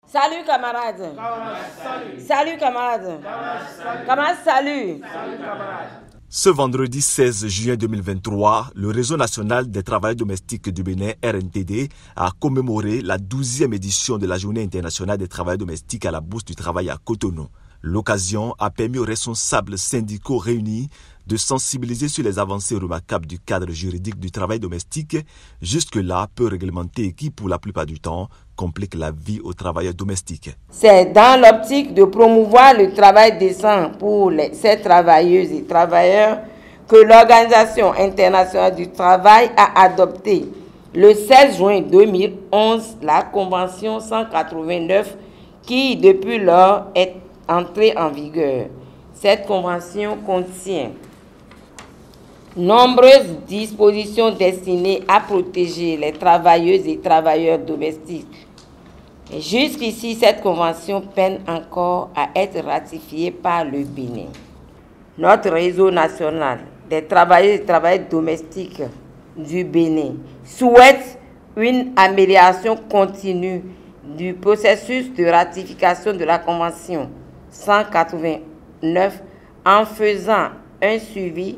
Salut camarades. Salut camarades. Camarades, salut. Ce vendredi 16 juin 2023, le Réseau national des travailleurs domestiques du Bénin, RNTD, a commémoré la 12e édition de la Journée internationale des travailleurs domestiques à la Bourse du travail à Cotonou. L'occasion a permis aux responsables syndicaux réunis de sensibiliser sur les avancées remarquables du cadre juridique du travail domestique, jusque-là peu réglementé et qui, pour la plupart du temps, complique la vie aux travailleurs domestiques. C'est dans l'optique de promouvoir le travail décent pour ces travailleuses et travailleurs que l'Organisation internationale du travail a adopté le 16 juin 2011 la Convention 189 qui, depuis lors, est entrée en vigueur. Cette convention contient nombreuses dispositions destinées à protéger les travailleuses et travailleurs domestiques. Et jusqu'ici, cette convention peine encore à être ratifiée par le Bénin. Notre réseau national des travailleurs et travailleurs domestiques du Bénin souhaite une amélioration continue du processus de ratification de la Convention 189 en faisant un suivi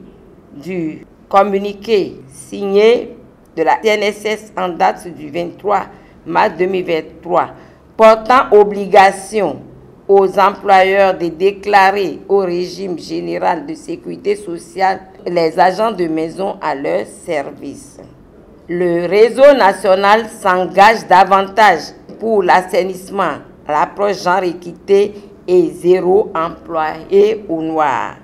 du communiqué signé de la CNSS en date du 23 mars 2023 portant obligation aux employeurs de déclarer au régime général de sécurité sociale les agents de maison à leur service. Le réseau national s'engage davantage pour l'assainissement, l'approche genre équité et zéro employé au noir.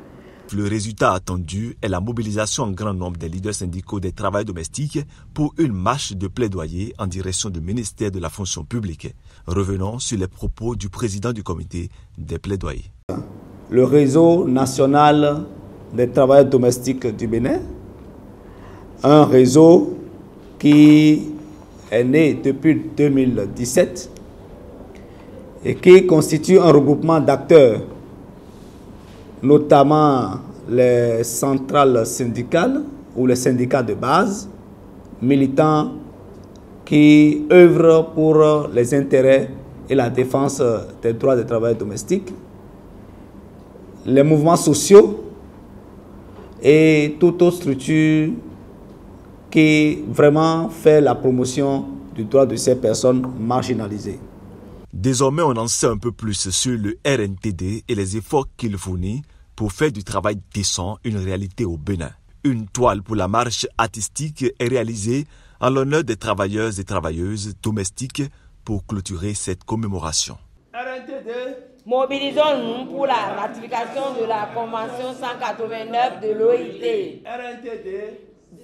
Le résultat attendu est la mobilisation en grand nombre des leaders syndicaux des travailleurs domestiques pour une marche de plaidoyer en direction du ministère de la fonction publique. Revenons sur les propos du président du comité des plaidoyers. Le réseau national des travailleurs domestiques du Bénin, un réseau qui est né depuis 2017 et qui constitue un regroupement d'acteurs, notamment les centrales syndicales ou les syndicats de base, militants qui œuvrent pour les intérêts et la défense des droits des travailleurs domestiques, les mouvements sociaux et toute autre structure qui vraiment fait la promotion du droit de ces personnes marginalisées. Désormais, on en sait un peu plus sur le RNTD et les efforts qu'il fournit pour faire du travail décent une réalité au Bénin. Une toile pour la marche artistique est réalisée en l'honneur des travailleurs et travailleuses domestiques pour clôturer cette commémoration. RNTD, mobilisons-nous pour la ratification de la Convention 189 de l'OIT. RNTD,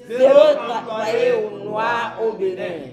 zéro travaillé au noir au Bénin.